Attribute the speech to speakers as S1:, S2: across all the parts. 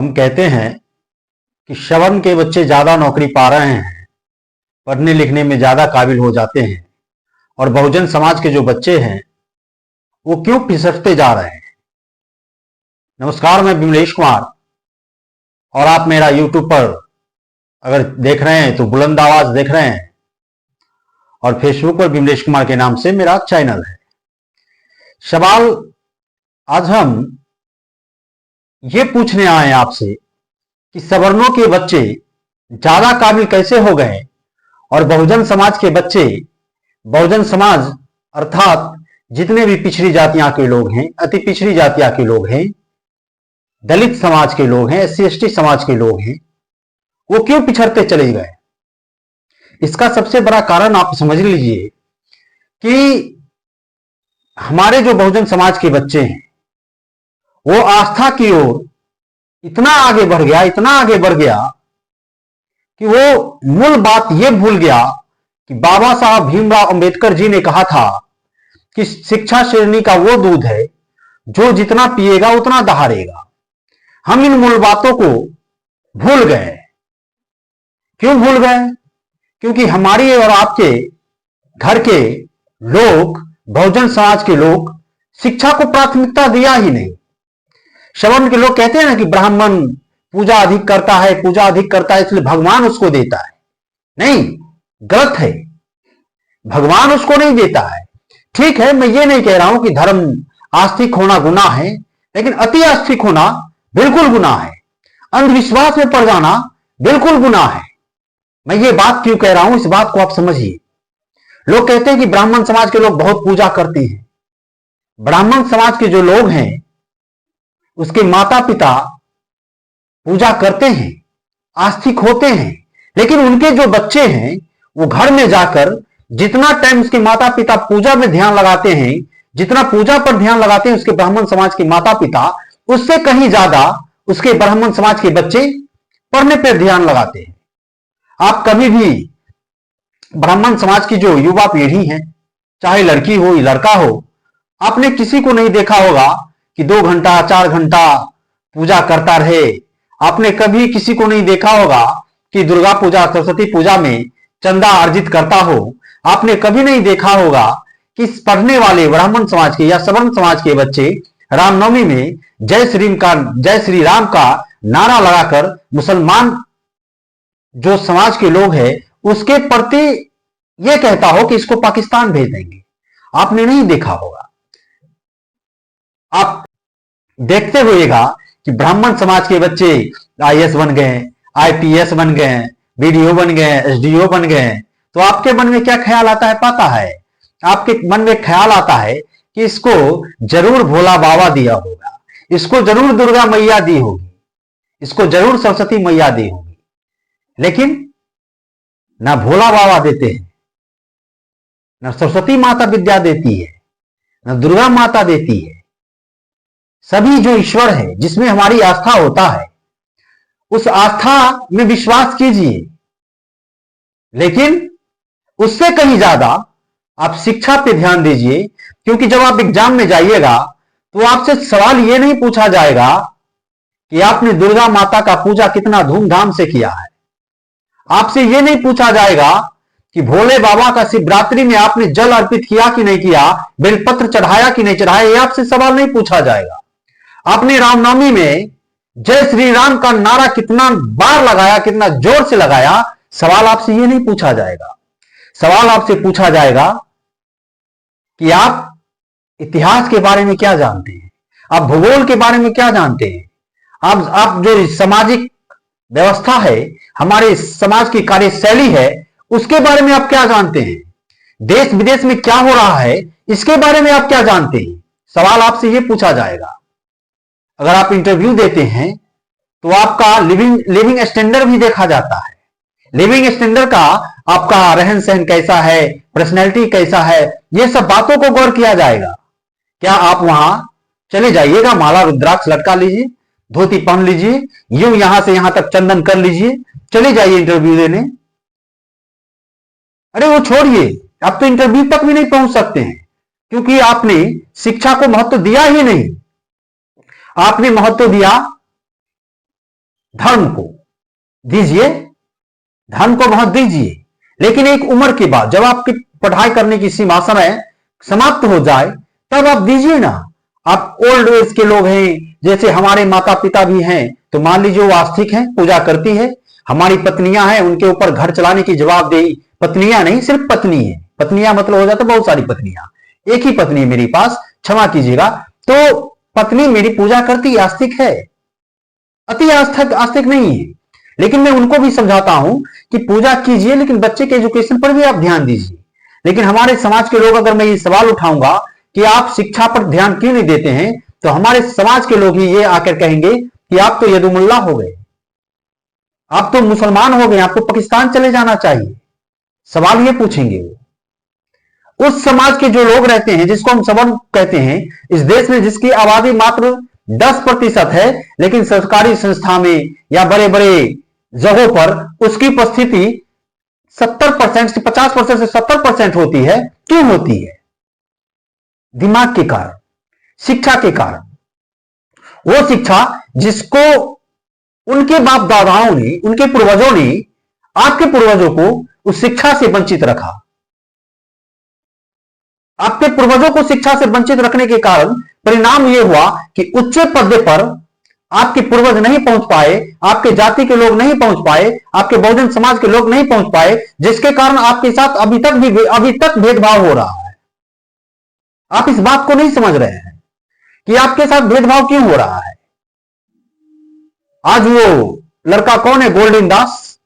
S1: हम कहते हैं कि श्रवण के बच्चे ज्यादा नौकरी पा रहे हैं, पढ़ने लिखने में ज्यादा काबिल हो जाते हैं, और बहुजन समाज के जो बच्चे हैं वो क्यों पिछड़ते जा रहे हैं। नमस्कार, मैं विमलेश कुमार और आप मेरा यूट्यूब पर अगर देख रहे हैं तो बुलंद आवाज देख रहे हैं, और फेसबुक पर विमलेश कुमार के नाम से मेरा चैनल है। सवाल आज हम ये पूछने आए हैं आपसे कि सवर्णों के बच्चे ज्यादा काबिल कैसे हो गए और बहुजन समाज के बच्चे, बहुजन समाज अर्थात जितने भी पिछड़ी जातियां के लोग हैं, अति पिछड़ी जातियां के लोग हैं, दलित समाज के लोग हैं, SC ST समाज के लोग हैं, वो क्यों पिछड़ते चले गए। इसका सबसे बड़ा कारण आप समझ लीजिए कि हमारे जो बहुजन समाज के बच्चे हैं वो आस्था की ओर इतना आगे बढ़ गया, इतना आगे बढ़ गया कि वो मूल बात ये भूल गया कि बाबा साहब भीमराव अंबेडकर जी ने कहा था कि शिक्षा श्रेणी का वो दूध है जो जितना पिएगा उतना दहाड़ेगा। हम इन मूल बातों को भूल गए। क्यों भूल गए? क्योंकि हमारी और आपके घर के लोग, बहुजन समाज के लोग शिक्षा को प्राथमिकता दिया ही नहीं। श्रवण के लोग कहते हैं ना कि ब्राह्मण पूजा अधिक करता है, पूजा अधिक करता है इसलिए भगवान उसको देता है। नहीं, गलत है। भगवान उसको नहीं देता है। ठीक है, मैं ये नहीं कह रहा हूं कि धर्म आस्तिक होना गुनाह है, लेकिन अति आस्तिक होना बिल्कुल गुनाह है। अंधविश्वास में पड़ जाना बिल्कुल गुनाह है। मैं ये बात क्यों कह रहा हूं, इस बात को आप समझिए। लोग कहते हैं कि ब्राह्मण समाज के लोग बहुत पूजा करते हैं। ब्राह्मण समाज के जो लोग हैं उसके माता पिता पूजा करते हैं, आस्तिक होते हैं, लेकिन उनके जो बच्चे हैं वो घर में जाकर जितना टाइम उसके माता पिता पूजा में ध्यान लगाते हैं, जितना पूजा पर ध्यान लगाते हैं उसके ब्राह्मण समाज के माता पिता, उससे कहीं ज्यादा उसके ब्राह्मण समाज के बच्चे पढ़ने पर ध्यान लगाते हैं। आप कभी भी ब्राह्मण समाज की जो युवा पीढ़ी है, चाहे लड़की हो या लड़का हो, आपने किसी को नहीं देखा होगा कि 2 घंटा 4 घंटा पूजा करता रहे। आपने कभी किसी को नहीं देखा होगा कि दुर्गा पूजा, सरस्वती पूजा में चंदा अर्जित करता हो। आपने कभी नहीं देखा होगा कि पढ़ने वाले ब्राह्मण समाज के या सवर्ण समाज के बच्चे रामनवमी में जय श्री राम का नारा लगाकर मुसलमान जो समाज के लोग हैं उसके प्रति यह कहता हो कि इसको पाकिस्तान भेज देंगे। आपने नहीं देखा होगा। आप देखते हुएगा कि ब्राह्मण समाज के बच्चे IAS बन गए, IPS बन गए, BDO बन गए, SDO बन गए, तो आपके मन में क्या ख्याल आता है पता है? आपके मन में ख्याल आता है कि इसको जरूर भोला बाबा दिया होगा, इसको जरूर दुर्गा मैया दी होगी, इसको जरूर सरस्वती मैया दी होगी। लेकिन ना भोला बाबा देते हैं, ना सरस्वती माता विद्या देती है, ना दुर्गा माता देती है। सभी जो ईश्वर है जिसमें हमारी आस्था होता है उस आस्था में विश्वास कीजिए, लेकिन उससे कहीं ज्यादा आप शिक्षा पे ध्यान दीजिए। क्योंकि जब आप एग्जाम में जाइएगा तो आपसे सवाल यह नहीं पूछा जाएगा कि आपने दुर्गा माता का पूजा कितना धूमधाम से किया है। आपसे यह नहीं पूछा जाएगा कि भोले बाबा का शिवरात्रि में आपने जल अर्पित किया कि नहीं किया, बेलपत्र चढ़ाया कि नहीं चढ़ाया, यह आपसे सवाल नहीं पूछा जाएगा। आपने रामनवमी में जय श्री राम का नारा कितना बार लगाया, कितना जोर से लगाया, सवाल आपसे यह नहीं पूछा जाएगा। सवाल आपसे पूछा जाएगा कि आप इतिहास के बारे में क्या जानते हैं, आप भूगोल के बारे में क्या जानते हैं, आप जो सामाजिक व्यवस्था है, हमारे समाज की कार्यशैली है, उसके बारे में आप क्या जानते हैं, देश विदेश में क्या हो रहा है इसके बारे में आप क्या जानते हैं। सवाल आपसे यह पूछा जाएगा। अगर आप इंटरव्यू देते हैं तो आपका लिविंग स्टैंडर्ड भी देखा जाता है। लिविंग स्टैंडर्ड का आपका रहन सहन कैसा है, पर्सनैलिटी कैसा है, ये सब बातों को गौर किया जाएगा। क्या आप वहां चले जाइएगा, माला रुद्राक्ष लटका लीजिए, धोती पहन लीजिए, यूं यहां से यहां तक चंदन कर लीजिए, चले जाइए इंटरव्यू देने। अरे वो छोड़िए, आप तो इंटरव्यू तक भी नहीं पहुंच सकते हैं क्योंकि आपने शिक्षा को महत्व दिया ही नहीं। आपने महत्व दिया धर्म को दीजिए, धर्म को बहुत दीजिए, लेकिन एक उम्र के बाद जब आपकी पढ़ाई करने की सीमा समय समाप्त हो जाए तब आप दीजिए ना। आप ओल्ड एज के लोग हैं, जैसे हमारे माता पिता भी हैं, तो मान लीजिए वो आस्तिक हैं, पूजा करती है। हमारी पत्नियां हैं, उनके ऊपर घर चलाने की जवाबदेही, पत्नियां नहीं सिर्फ पत्नी है, पत्नियां मतलब हो जाता बहुत सारी पत्नियां, एक ही पत्नी है मेरे पास, क्षमा कीजिएगा। तो पत्नी मेरी पूजा करती, आस्तिक है, अति आस्तिक आस्तिक नहीं है, लेकिन मैं उनको भी समझाता हूं कि पूजा कीजिए लेकिन बच्चे के एजुकेशन पर भी आप ध्यान दीजिए। लेकिन हमारे समाज के लोग, अगर मैं ये सवाल उठाऊंगा कि आप शिक्षा पर ध्यान क्यों नहीं देते हैं, तो हमारे समाज के लोग ही ये आकर कहेंगे कि आप तो यदुमुल्ला हो गए, आप तो मुसलमान हो गए, आपको पाकिस्तान चले जाना चाहिए। सवाल ये पूछेंगे वो। उस समाज के जो लोग रहते हैं, जिसको हम सवर्ण कहते हैं, इस देश में जिसकी आबादी मात्र 10% है, लेकिन सरकारी संस्था में या बड़े बड़े जगहों पर उसकी उपस्थिति 70% से 50% से 70% होती है। क्यों होती है? दिमाग के कारण, शिक्षा के कारण। वो शिक्षा जिसको उनके बाप दादाओं ने, उनके पूर्वजों ने, आपके पूर्वजों को उस शिक्षा से वंचित रखा। आपके पूर्वजों को शिक्षा से वंचित रखने के कारण परिणाम यह हुआ कि उच्च पद पर आपके पूर्वज नहीं पहुंच पाए, आपके जाति के लोग नहीं पहुंच पाए, आपके बहुजन समाज के लोग नहीं पहुंच पाए, जिसके कारण आपके साथ अभी तक भेदभाव हो रहा है। आप इस बात को नहीं समझ रहे हैं कि आपके साथ भेदभाव क्यों हो रहा है। आज वो लड़का कौन है, गोल्डन दास,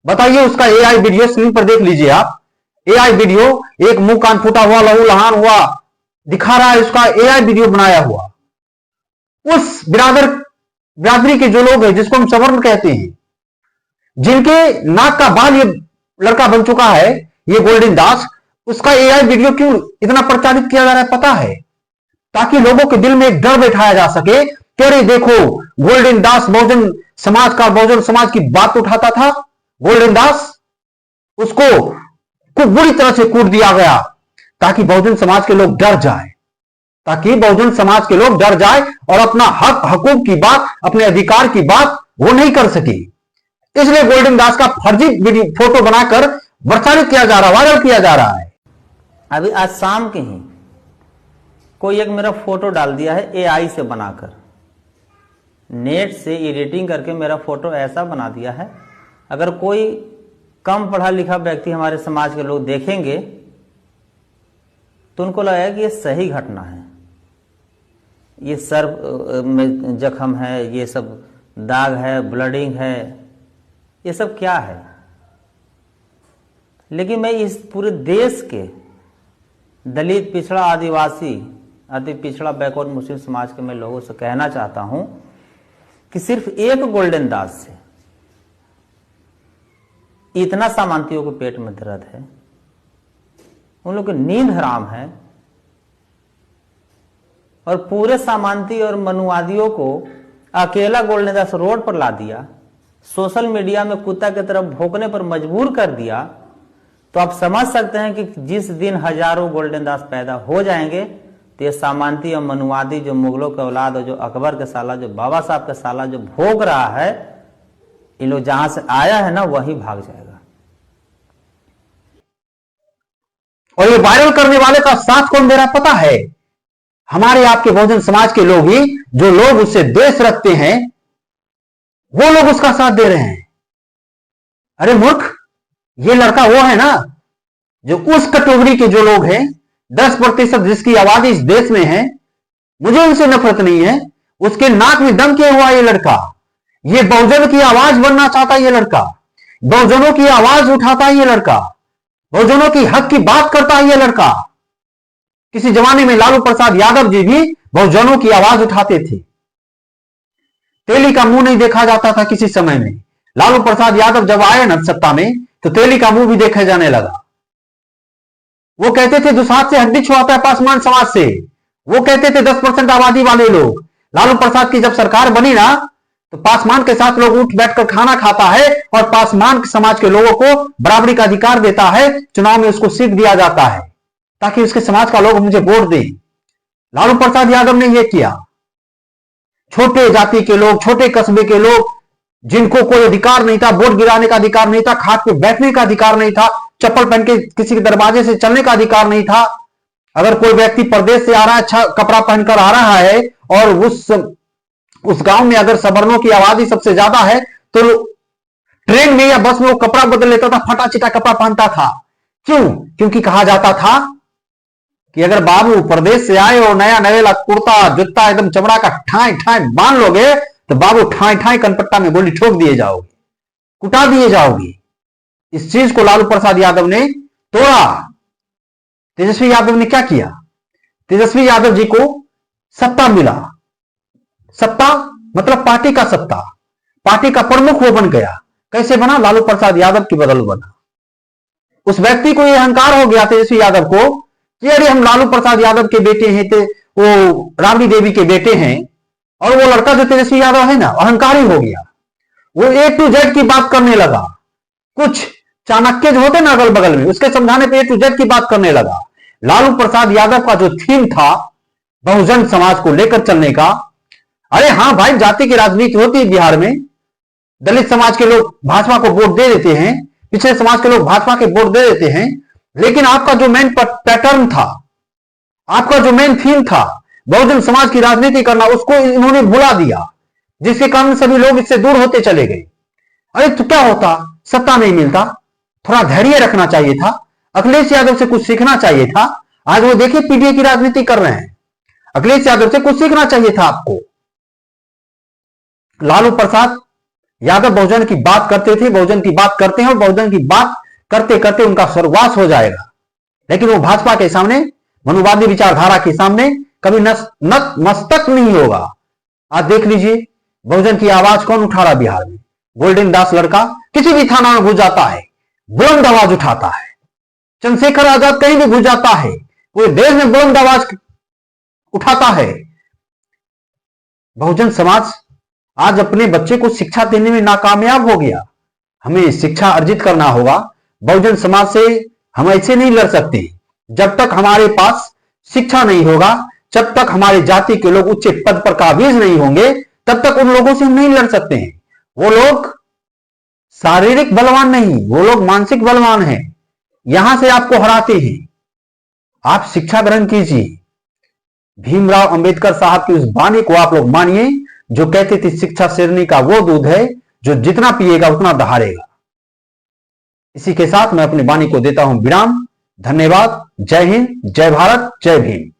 S1: बताइए। उसका एआई वीडियो स्क्रीन पर देख लीजिए आप। एआई वीडियो, एक मुंह कान फूटा हुआ, लहू लहान हुआ दिखा रहा है, उसका एआई वीडियो बनाया हुआ। उस बिरादरी के जो लोग हैं, जिसको हम सवर्ण कहते हैं, जिनके नाक का बाल ये लड़का बन चुका है, ये गोल्डन दास, उसका एआई वीडियो क्यों इतना प्रचारित किया जा रहा है पता है? ताकि लोगों के दिल में एक डर बैठाया जा सके कि अरे देखो, गोल्डन दास बहुजन समाज की बात उठाता था। गोल्डन दास, उसको बुरी तरह से कूट दिया गया ताकि बहुजन समाज के लोग डर जाए, ताकि बहुजन समाज के लोग डर जाए और अपना हकूक की बात, अपने अधिकार की बात वो नहीं कर सके। इसलिए गोल्डन दास का फर्जी फोटो बनाकर प्रचारित किया जा रहा, वायरल किया जा रहा है।
S2: अभी आज शाम के ही कोई एक मेरा फोटो डाल दिया है एआई से बनाकर, नेट से एडिटिंग करके मेरा फोटो ऐसा बना दिया है, अगर कोई कम पढ़ा लिखा व्यक्ति हमारे समाज के लोग देखेंगे तो उनको लगेगा कि ये सही घटना है, ये सर में जख्म है, ये सब दाग है, ब्लडिंग है, ये सब क्या है। लेकिन मैं इस पूरे देश के दलित, पिछड़ा, आदिवासी, अति पिछड़ा, बैकवर्ड मुस्लिम समाज के मैं लोगों से कहना चाहता हूं कि सिर्फ एक गोल्डन दास से इतना सामंतियों के पेट में दर्द है, उन लोग की नींद हराम है, और पूरे सामंती और मनुवादियों को अकेला गोल्डन दास रोड पर ला दिया, सोशल मीडिया में कुत्ता की तरफ भौंकने पर मजबूर कर दिया। तो आप समझ सकते हैं कि जिस दिन हजारों गोल्डन दास पैदा हो जाएंगे तो ये सामंती और मनुवादी, जो मुगलों के औलाद और जो अकबर के साला, जो बाबा साहब का साला जो भोग रहा है, ये लोग जहां से आया है ना वहीं भाग जाएगा।
S1: और ये वायरल करने वाले का साथ कौन दे रहा पता है? हमारे आपके बहुजन समाज के लोग ही, जो लोग उससे द्वेष रखते हैं, वो लोग उसका साथ दे रहे हैं। अरे मूर्ख, ये लड़का वो है ना जो उस कैटेगरी के जो लोग हैं, 10% जिसकी आबादी इस देश में है, मुझे उनसे नफरत नहीं है। उसके नाक में दम किया हुआ ये लड़का, ये बहुजन की आवाज बनना चाहता है ये लड़का, बहुजनों की आवाज उठाता है ये लड़का, बहुजनों की हक की बात करता है ये लड़का। किसी जमाने में लालू प्रसाद यादव जी भी बहुजनों की आवाज उठाते थे। तेली का मुंह नहीं देखा जाता था किसी समय में। लालू प्रसाद यादव जब आए ना सत्ता में, तो तेली का मुंह भी देखा जाने लगा। वो कहते थे दुसाध से हड्डी छुआता है पासवान समाज से, वो कहते थे 10% आबादी वाले लोग। लालू प्रसाद की जब सरकार बनी ना, तो पासवान के साथ लोग उठ बैठकर खाना खाता है और पासवान समाज के लोगों को बराबरी का अधिकार देता है, चुनाव में उसको सीट दिया जाता है ताकि उसके समाज का लोग मुझे वोट दें। लालू प्रसाद यादव ने यह किया। छोटे जाति के लोग, छोटे कस्बे के लोग जिनको कोई अधिकार नहीं था, वोट गिराने का अधिकार नहीं था, खाट पे बैठने का अधिकार नहीं था, चप्पल पहन के किसी के दरवाजे से चलने का अधिकार नहीं था। अगर कोई व्यक्ति प्रदेश से आ रहा है, अच्छा कपड़ा पहनकर आ रहा है, और उस गांव में अगर सवर्णों की आबादी सबसे ज्यादा है, तो ट्रेन में या बस में वो कपड़ा बदल लेता था, फटा चिटा कपड़ा पहनता था। क्यों? क्योंकि कहा जाता था कि अगर बाबू प्रदेश से आए और नया नवेला कुर्ता जूता एकदम चमड़ा का ठाई ठाई बांध लोगे, तो बाबू ठाई ठाई कनपट्टा में गोली ठोक दिए जाओगे, कुटा दिए जाओगे। इस चीज को लालू प्रसाद यादव ने तोड़ा। तेजस्वी यादव ने क्या किया? तेजस्वी यादव जी को सत्ता मिला, सत्ता मतलब पार्टी का सत्ता, पार्टी का प्रमुख वो बन गया। कैसे बना? लालू प्रसाद यादव की बदल बना। उस व्यक्ति को यह अहंकार हो गया, तेजस्वी यादव को, कि अरे हम लालू प्रसाद यादव के बेटे हैं, वो राबड़ी देवी के बेटे हैं, और वो लड़का जो तेजस्वी यादव है ना, अहंकारी हो गया। वो A to Z की बात करने लगा। कुछ चाणक्य जो होते ना अगल बगल में, उसके समझाने पे A to Z की बात करने लगा। लालू प्रसाद यादव का जो थीम था बहुजन समाज को लेकर चलने का, अरे हां भाई, जाति की राजनीति होती है बिहार में, दलित समाज के लोग भाजपा को वोट दे देते हैं, पिछड़े समाज के लोग भाजपा के वोट दे देते हैं, लेकिन आपका जो मेन पैटर्न था, आपका जो मेन थीम था बहुजन समाज की राजनीति करना, उसको इन्होंने भुला दिया, जिसके कारण सभी लोग इससे दूर होते चले गए। अरे तो क्या होता? सत्ता नहीं मिलता, थोड़ा धैर्य रखना चाहिए था, अखिलेश यादव से कुछ सीखना चाहिए था। आज वो देखिए पीडीए की राजनीति कर रहे हैं। अखिलेश यादव से कुछ सीखना चाहिए था आपको। लालू प्रसाद यादव बहुजन की बात करते थे, बहुजन की बात करते हैं, और बहुजन की बात करते करते उनका स्वर्गवास हो जाएगा, लेकिन वो भाजपा के सामने, मनुवादी विचारधारा के सामने कभी नतमस्तक नहीं होगा। आज देख लीजिए बहुजन की आवाज कौन उठा रहा बिहार में? गोल्डन दास लड़का किसी भी थाना में घुस जाता है, बुलंद आवाज उठाता है। चंद्रशेखर आजाद कहीं भी घुस जाता है, पूरे देश में बुलंद आवाज उठाता है। बहुजन समाज आज अपने बच्चे को शिक्षा देने में नाकामयाब हो गया। हमें शिक्षा अर्जित करना होगा। बहुजन समाज से हम ऐसे नहीं लड़ सकते। जब तक हमारे पास शिक्षा नहीं होगा, जब तक हमारे जाति के लोग उच्च पद पर काबिज नहीं होंगे, तब तक उन लोगों से हम नहीं लड़ सकते हैं। वो लोग शारीरिक बलवान नहीं, वो लोग मानसिक बलवान हैं, यहां से आपको हराते हैं। आप शिक्षा ग्रहण कीजिए। भीमराव अंबेडकर साहब की उस वाणी को आप लोग मानिए, जो कहते थे शिक्षा शेरनी का वो दूध है जो जितना पिएगा उतना दहाड़ेगा। इसी के साथ मैं अपनी वाणी को देता हूं विराम। धन्यवाद। जय हिंद, जय भारत, जय भीम।